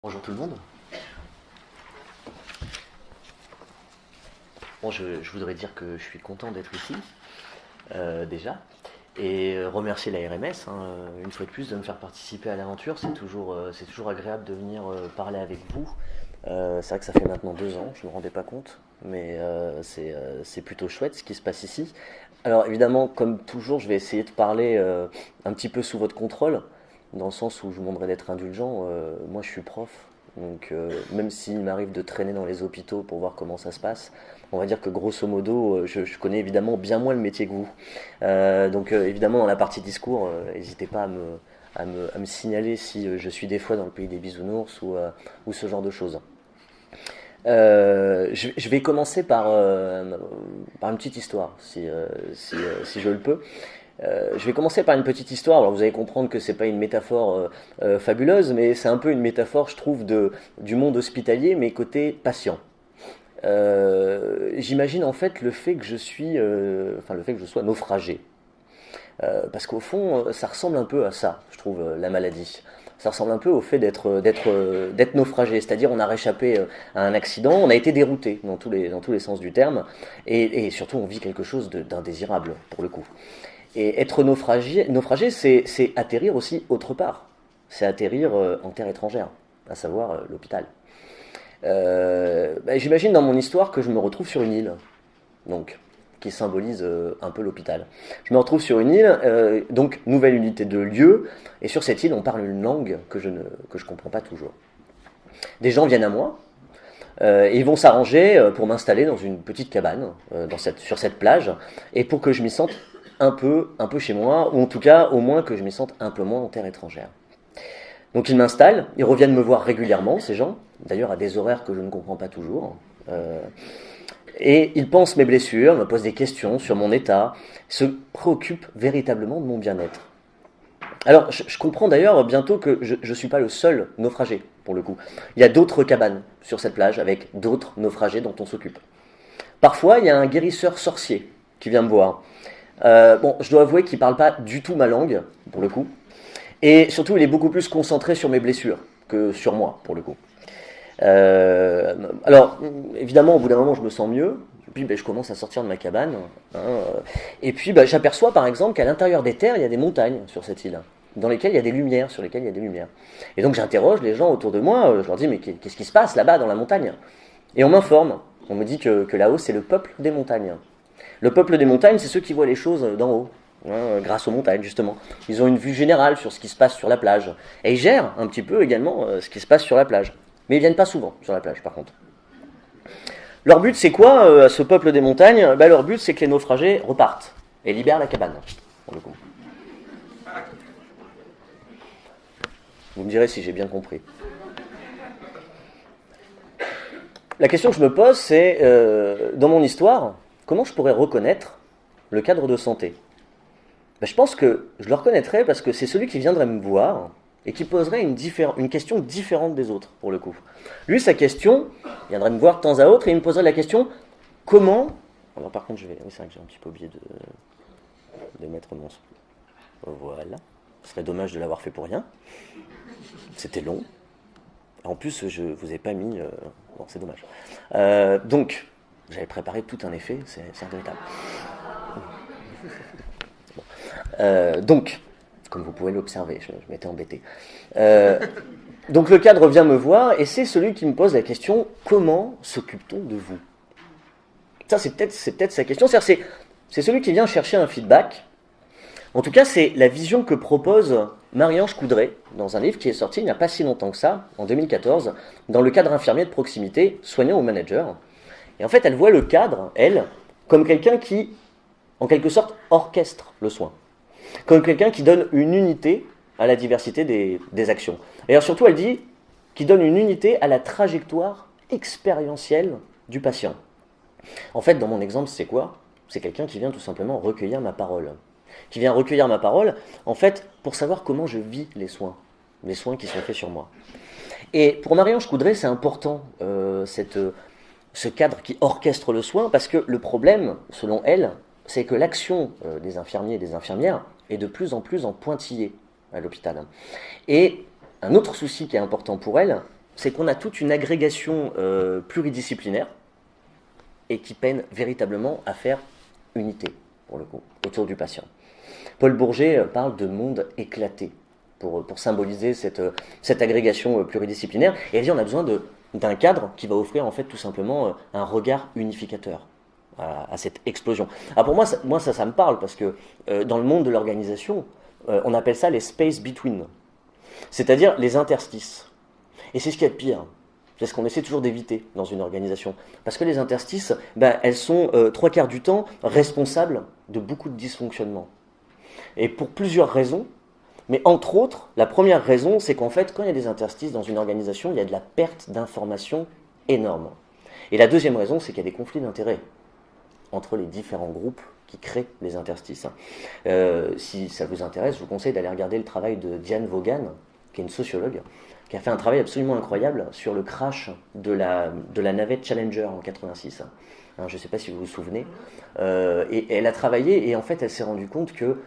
Bonjour tout le monde. Bon, je voudrais dire que je suis content d'être ici, déjà, et remercier la RMS, hein, une fois de plus, de me faire participer à l'aventure. C'est toujours agréable de venir parler avec vous. C'est vrai que ça fait maintenant 2 ans, je ne me rendais pas compte, mais c'est plutôt chouette ce qui se passe ici. Alors évidemment, comme toujours, je vais essayer de parler un petit peu sous votre contrôle, dans le sens où je vous demanderai d'être indulgent. Moi, je suis prof, donc même s'il m'arrive de traîner dans les hôpitaux pour voir comment ça se passe, on va dire que grosso modo, je connais évidemment bien moins le métier que vous. Donc évidemment, dans la partie discours, n'hésitez pas à me signaler si je suis des fois dans le pays des bisounours ou ce genre de choses. Je vais commencer par une petite histoire, si je le peux. Je vais commencer par une petite histoire. Alors vous allez comprendre que c'est pas une métaphore fabuleuse, mais c'est un peu une métaphore, je trouve, du monde hospitalier, mais côté patient. J'imagine en fait le fait que le fait que je sois naufragé. Parce qu'au fond, ça ressemble un peu à ça, je trouve, la maladie. Ça ressemble un peu au fait d'être naufragé, c'est-à-dire on a réchappé à un accident, on a été dérouté dans tous les sens du terme, et surtout on vit quelque chose d'indésirable pour le coup. Et être naufragé c'est atterrir aussi autre part. C'est atterrir en terre étrangère, à savoir l'hôpital. J'imagine dans mon histoire que je me retrouve sur une île, donc, qui symbolise un peu l'hôpital. Je me retrouve sur une île, donc nouvelle unité de lieu, et sur cette île on parle une langue que je comprends pas toujours. Des gens viennent à moi, et ils vont s'arranger pour m'installer dans une petite cabane sur cette plage, et pour que je m'y sente un peu chez moi, ou en tout cas au moins que je m'y sente un peu moins en terre étrangère. Donc ils m'installent, ils reviennent me voir régulièrement, ces gens, d'ailleurs à des horaires que je ne comprends pas toujours, et ils pensent mes blessures, me posent des questions sur mon état, se préoccupent véritablement de mon bien-être. Alors je comprends d'ailleurs bientôt que je ne suis pas le seul naufragé, pour le coup. Il y a d'autres cabanes sur cette plage avec d'autres naufragés dont on s'occupe. Parfois il y a un guérisseur sorcier qui vient me voir. Bon, je dois avouer qu'il ne parle pas du tout ma langue, pour le coup. Et surtout, il est beaucoup plus concentré sur mes blessures que sur moi, pour le coup. Alors, évidemment, au bout d'un moment, je me sens mieux. Puis, je commence à sortir de ma cabane. Et puis, j'aperçois, par exemple, qu'à l'intérieur des terres, il y a des montagnes sur cette île, dans lesquelles il y a des lumières, sur lesquelles il y a des lumières. Et donc, j'interroge les gens autour de moi. Je leur dis, mais qu'est-ce qui se passe là-bas, dans la montagne? Et on m'informe. On me dit que là-haut, c'est le peuple des montagnes. Le peuple des montagnes, c'est ceux qui voient les choses d'en haut, grâce aux montagnes, justement. Ils ont une vue générale sur ce qui se passe sur la plage. Et ils gèrent un petit peu également ce qui se passe sur la plage. Mais ils viennent pas souvent sur la plage, par contre. Leur but, c'est quoi, à ce peuple des montagnes? Leur but, c'est que les naufragés repartent et libèrent la cabane, pour le coup. Vous me direz si j'ai bien compris. La question que je me pose, c'est, dans mon histoire, comment je pourrais reconnaître le cadre de santé? Je pense que je le reconnaîtrais parce que c'est celui qui viendrait me voir et qui poserait une question différente des autres, pour le coup. Lui, sa question, il viendrait me voir de temps à autre et il me poserait la question, comment... Alors par contre, oui, c'est vrai que j'ai un petit peu oublié de mettre mon... Voilà. Ce serait dommage de l'avoir fait pour rien. C'était long. En plus, je ne vous ai pas mis... Bon, c'est dommage. Donc, j'avais préparé tout un effet, c'est regrettable. Donc, comme vous pouvez l'observer, je m'étais embêté. Donc le cadre vient me voir et c'est celui qui me pose la question, comment s'occupe-t-on de vous? Ça, c'est peut-être sa question. C'est celui qui vient chercher un feedback. En tout cas, c'est la vision que propose Marie-Ange Coudray dans un livre qui est sorti il n'y a pas si longtemps que ça, en 2014, dans le cadre infirmier de proximité, soignant ou manager. Et en fait, elle voit le cadre, elle, comme quelqu'un qui, en quelque sorte, orchestre le soin. Comme quelqu'un qui donne une unité à la diversité des actions. Et alors surtout, elle dit qu'il donne une unité à la trajectoire expérientielle du patient. En fait, dans mon exemple, c'est quoi? C'est quelqu'un qui vient tout simplement recueillir ma parole. Qui vient recueillir ma parole, en fait, pour savoir comment je vis les soins qui sont faits sur moi. Et pour Marie-Ange Coudray, c'est important, ce cadre qui orchestre le soin, parce que le problème, selon elle, c'est que l'action des infirmiers et des infirmières est de plus en pointillé à l'hôpital. Et un autre souci qui est important pour elle, c'est qu'on a toute une agrégation pluridisciplinaire et qui peine véritablement à faire unité, pour le coup, autour du patient. Paul Bourget parle de monde éclaté pour symboliser cette agrégation pluridisciplinaire, et elle dit on a besoin d'un cadre qui va offrir en fait tout simplement un regard unificateur à cette explosion. Alors pour moi ça me parle, parce que dans le monde de l'organisation, on appelle ça les space between, c'est-à-dire les interstices. Et c'est ce qu'il y a de pire. C'est ce qu'on essaie toujours d'éviter dans une organisation. Parce que les interstices, elles sont 3/4 du temps responsables de beaucoup de dysfonctionnements. Et pour plusieurs raisons, mais entre autres, la première raison, c'est qu'en fait, quand il y a des interstices dans une organisation, il y a de la perte d'informations énorme. Et la deuxième raison, c'est qu'il y a des conflits d'intérêts entre les différents groupes qui créent les interstices. Si ça vous intéresse, je vous conseille d'aller regarder le travail de Diane Vaughan, qui est une sociologue, qui a fait un travail absolument incroyable sur le crash de la navette Challenger en 86. Je ne sais pas si vous vous souvenez. Et elle a travaillé, et en fait, elle s'est rendue compte que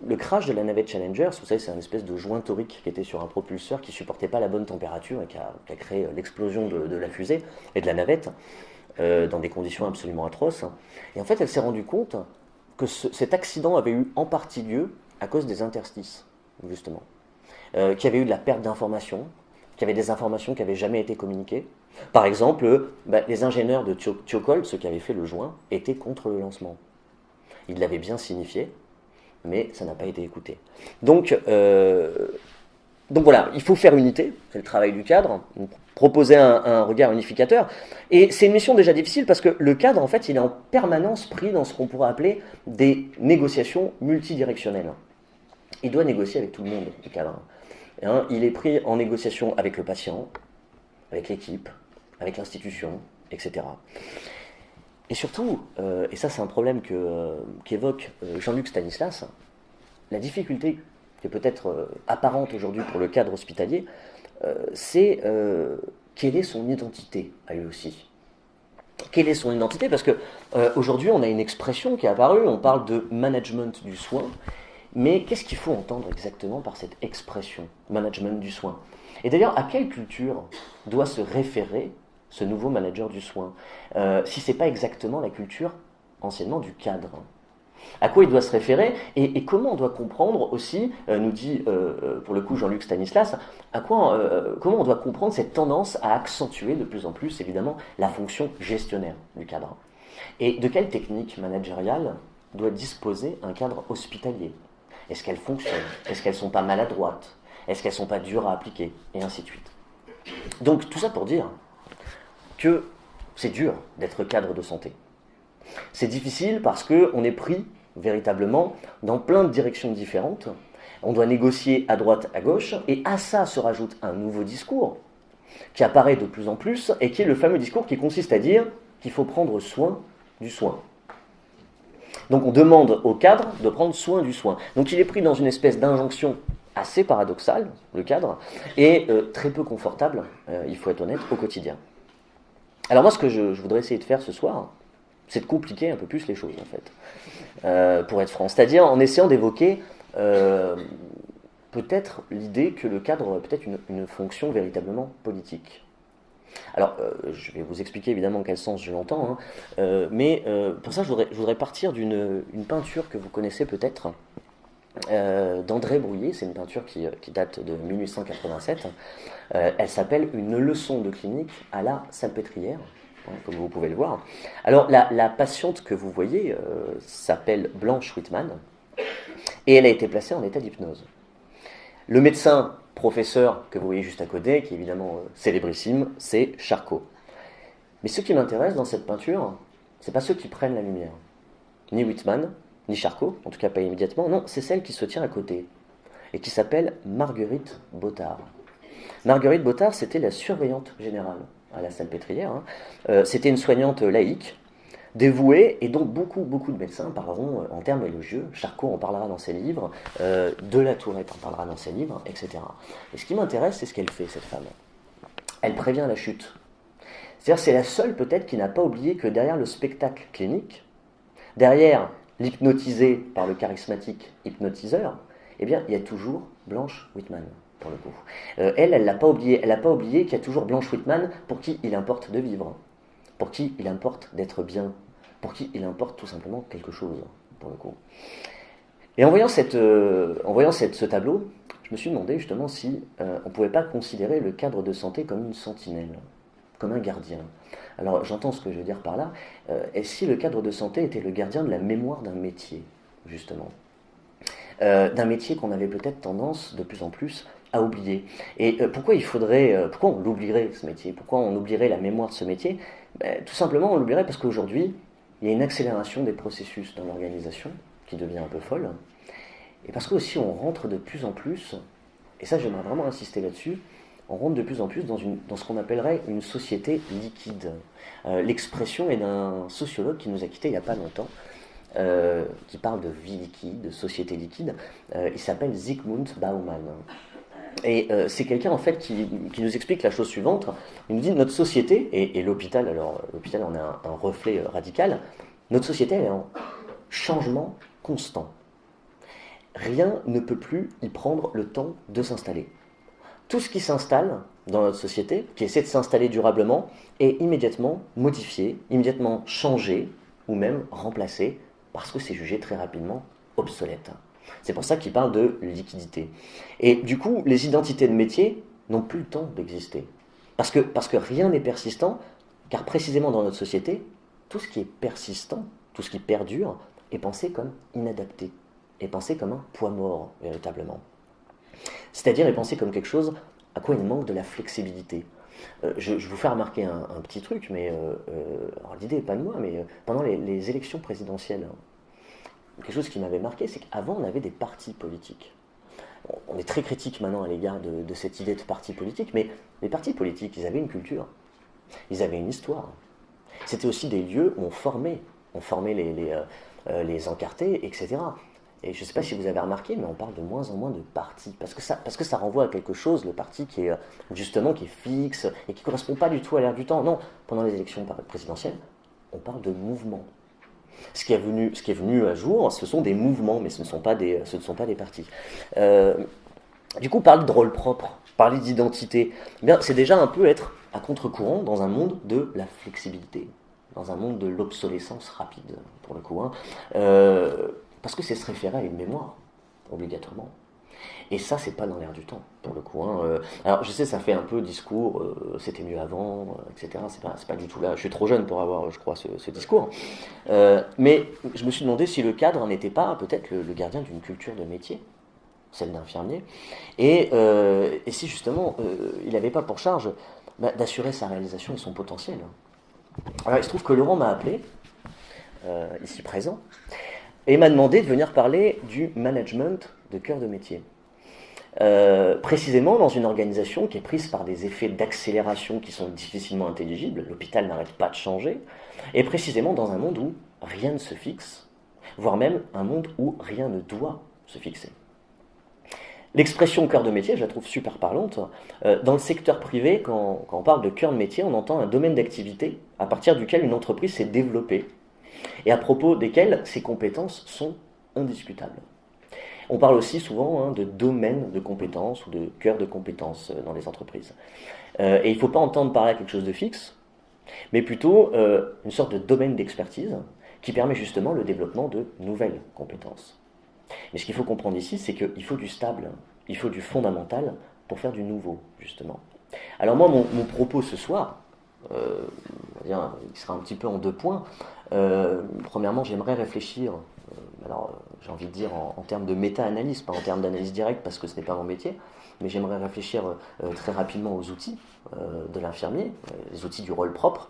le crash de la navette Challenger, vous savez, c'est un espèce de joint torique qui était sur un propulseur qui ne supportait pas la bonne température et qui a créé l'explosion de la fusée et de la navette dans des conditions absolument atroces. Et en fait, elle s'est rendue compte que cet accident avait eu en partie lieu à cause des interstices, justement. Qu'il y avait eu de la perte d'informations, qu'il y avait des informations qui n'avaient jamais été communiquées. Par exemple, les ingénieurs de Thiokol, ceux qui avaient fait le joint, étaient contre le lancement. Ils l'avaient bien signifié, mais ça n'a pas été écouté. Donc voilà, il faut faire unité, c'est le travail du cadre, proposer un regard unificateur. Et c'est une mission déjà difficile parce que le cadre, en fait, il est en permanence pris dans ce qu'on pourrait appeler des négociations multidirectionnelles. Il doit négocier avec tout le monde, le cadre. Il est pris en négociation avec le patient, avec l'équipe, avec l'institution, etc. Et surtout, et ça c'est un problème qu'évoque Jean-Luc Stanislas, la difficulté qui est peut-être apparente aujourd'hui pour le cadre hospitalier, c'est quelle est son identité à lui aussi. Quelle est son identité? Parce qu'aujourd'hui on a une expression qui est apparue, on parle de management du soin. Mais qu'est-ce qu'il faut entendre exactement par cette expression, management du soin? Et d'ailleurs, à quelle culture doit se référer ce nouveau manager du soin, si ce n'est pas exactement la culture anciennement du cadre? À quoi il doit se référer, et comment on doit comprendre aussi, nous dit pour le coup Jean-Luc Stanislas, comment on doit comprendre cette tendance à accentuer de plus en plus évidemment la fonction gestionnaire du cadre? Et de quelle technique managériale doit disposer un cadre hospitalier? Est-ce qu'elles fonctionnent? Est-ce qu'elles ne sont pas maladroites? Est-ce qu'elles ne sont pas dures à appliquer? Et ainsi de suite. Donc tout ça pour dire que c'est dur d'être cadre de santé. C'est difficile parce qu'on est pris véritablement dans plein de directions différentes. On doit négocier à droite, à gauche, et à ça se rajoute un nouveau discours qui apparaît de plus en plus et qui est le fameux discours qui consiste à dire qu'il faut prendre soin du soin. Donc on demande au cadre de prendre soin du soin. Donc il est pris dans une espèce d'injonction assez paradoxale, le cadre, et très peu confortable, il faut être honnête, au quotidien. Alors moi ce que je voudrais essayer de faire ce soir, c'est de compliquer un peu plus les choses en fait, pour être franc. C'est-à-dire en essayant d'évoquer peut-être l'idée que le cadre aurait peut-être une fonction véritablement politique. Alors, je vais vous expliquer évidemment en quel sens je l'entends, mais pour ça, je voudrais partir d'une peinture que vous connaissez peut-être, d'André Brouillet. C'est une peinture qui date de 1887. Elle s'appelle « Une leçon de clinique à la salpêtrière », comme vous pouvez le voir. Alors, la patiente que vous voyez s'appelle Blanche Whitman, et elle a été placée en état d'hypnose. Le médecin professeur que vous voyez juste à côté, qui est évidemment célébrissime, c'est Charcot. Mais ce qui m'intéresse dans cette peinture, c'est pas ceux qui prennent la lumière. Ni Whitman, ni Charcot, en tout cas pas immédiatement, non, c'est celle qui se tient à côté, et qui s'appelle Marguerite Bottard. Marguerite Bottard, c'était la surveillante générale à la Salpêtrière. C'était une soignante laïque, dévouée, et dont beaucoup de médecins parleront en termes élogieux. Charcot en parlera dans ses livres, de la Tourette en parlera dans ses livres, etc. Et ce qui m'intéresse, c'est ce qu'elle fait, cette femme. Elle prévient la chute. C'est-à-dire, c'est la seule peut-être qui n'a pas oublié que derrière le spectacle clinique, derrière l'hypnotisé par le charismatique hypnotiseur, eh bien, il y a toujours Blanche Whitman. pour le coup. Elle l'a pas oublié. Elle n'a pas oublié qu'il y a toujours Blanche Whitman pour qui il importe de vivre, pour qui il importe d'être bien, pour qui il importe tout simplement quelque chose, pour le coup. Et en voyant ce tableau, je me suis demandé justement si on ne pouvait pas considérer le cadre de santé comme une sentinelle, comme un gardien. Alors j'entends ce que je veux dire par là. Et si le cadre de santé était le gardien de la mémoire d'un métier, justement, d'un métier qu'on avait peut-être tendance de plus en plus à oublier. Et pourquoi on l'oublierait ce métier? Pourquoi on oublierait la mémoire de ce métier? Tout simplement on l'oublierait parce qu'aujourd'hui, il y a une accélération des processus dans l'organisation qui devient un peu folle. Et parce qu'aussi on rentre de plus en plus, et ça j'aimerais vraiment insister là-dessus, on rentre de plus en plus dans ce qu'on appellerait une société liquide. L'expression est d'un sociologue qui nous a quittés il n'y a pas longtemps, qui parle de vie liquide, de société liquide. Il s'appelle Zygmunt Bauman. Et c'est quelqu'un en fait qui nous explique la chose suivante. Il nous dit notre société, et l'hôpital, alors l'hôpital en a un reflet radical, notre société elle est en changement constant. Rien ne peut plus y prendre le temps de s'installer. Tout ce qui s'installe dans notre société, qui essaie de s'installer durablement, est immédiatement modifié, immédiatement changé, ou même remplacé, parce que c'est jugé très rapidement obsolète. C'est pour ça qu'il parle de liquidité. Et du coup, les identités de métier n'ont plus le temps d'exister. Parce que rien n'est persistant, car précisément dans notre société, tout ce qui est persistant, tout ce qui perdure, est pensé comme inadapté, est pensé comme un poids mort, véritablement. C'est-à-dire est pensé comme quelque chose à quoi il manque de la flexibilité. Je vous fais remarquer un petit truc, mais alors l'idée n'est pas de moi, mais pendant les élections présidentielles, quelque chose qui m'avait marqué, c'est qu'avant on avait des partis politiques. On est très critique maintenant à l'égard de cette idée de parti politique, mais les partis politiques, ils avaient une culture, ils avaient une histoire. C'était aussi des lieux où on formait les encartés, etc. Et je ne sais pas si vous avez remarqué, mais on parle de moins en moins de partis, parce que ça renvoie à quelque chose, le parti qui est justement qui est fixe et qui ne correspond pas du tout à l'ère du temps. Non, pendant les élections présidentielles, on parle de mouvement. Ce qui est venu à jour, ce sont des mouvements, mais ce ne sont pas des partis. Du coup, parler de rôle propre, parler d'identité, eh bien, c'est déjà un peu être à contre-courant dans un monde de la flexibilité, dans un monde de l'obsolescence rapide, pour le coup. Parce que c'est se référer à une mémoire, obligatoirement. Et ça, c'est pas dans l'air du temps, pour le coup. Alors, je sais, ça fait un peu discours, c'était mieux avant, etc. C'est pas du tout là. Je suis trop jeune pour avoir, je crois, ce discours. Mais je me suis demandé si le cadre n'était pas peut-être le gardien d'une culture de métier, celle d'infirmier, et si justement, il n'avait pas pour charge d'assurer sa réalisation et son potentiel. Alors, il se trouve que Laurent m'a appelé, ici présent, et m'a demandé de venir parler du management de cœur de métier. Précisément dans une organisation qui est prise par des effets d'accélération qui sont difficilement intelligibles, l'hôpital n'arrête pas de changer, et précisément dans un monde où rien ne se fixe, voire même un monde où rien ne doit se fixer. L'expression cœur de métier, je la trouve super parlante. Dans le secteur privé, quand on parle de cœur de métier, on entend un domaine d'activité à partir duquel une entreprise s'est développée et à propos desquelles ses compétences sont indiscutables. On parle aussi souvent de domaine de compétences ou de cœur de compétences dans les entreprises. Et il ne faut pas entendre parler à quelque chose de fixe, mais plutôt une sorte de domaine d'expertise qui permet justement le développement de nouvelles compétences. Mais ce qu'il faut comprendre ici, c'est qu'il faut du stable, il faut du fondamental pour faire du nouveau, justement. Alors moi, mon propos ce soir, il sera un petit peu en deux points. Premièrement, j'aimerais réfléchir, j'ai envie de dire en termes de méta-analyse, pas en termes d'analyse directe parce que ce n'est pas mon métier, mais j'aimerais réfléchir très rapidement aux outils de l'infirmier, les outils du rôle propre.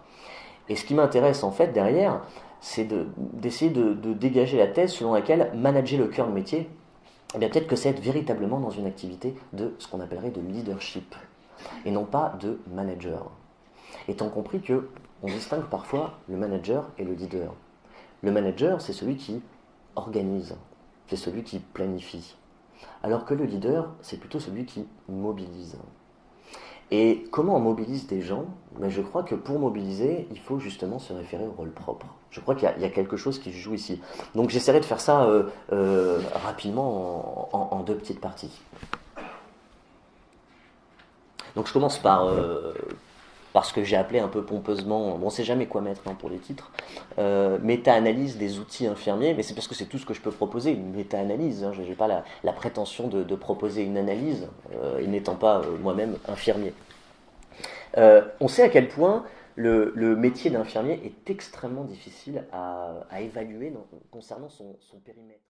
Et ce qui m'intéresse en fait derrière, c'est d'essayer de dégager la thèse selon laquelle manager le cœur de métier, eh bien peut-être que c'est être véritablement dans une activité de ce qu'on appellerait de leadership, et non pas de manager. Étant compris qu'on distingue parfois le manager et le leader. Le manager, c'est celui qui organise, c'est celui qui planifie. Alors que le leader, c'est plutôt celui qui mobilise. Et comment on mobilise des gens ? Je crois que pour mobiliser, il faut justement se référer au rôle propre. Je crois qu'il y a quelque chose qui se joue ici. Donc j'essaierai de faire ça rapidement en deux petites parties. Donc je commence par ce que j'ai appelé un peu pompeusement, bon, on sait jamais quoi mettre pour les titres, méta-analyse des outils infirmiers, mais c'est parce que c'est tout ce que je peux proposer, une méta-analyse. Je n'ai pas la prétention de proposer une analyse, et n'étant pas moi-même infirmier. On sait à quel point le métier d'infirmier est extrêmement difficile à évaluer concernant son périmètre.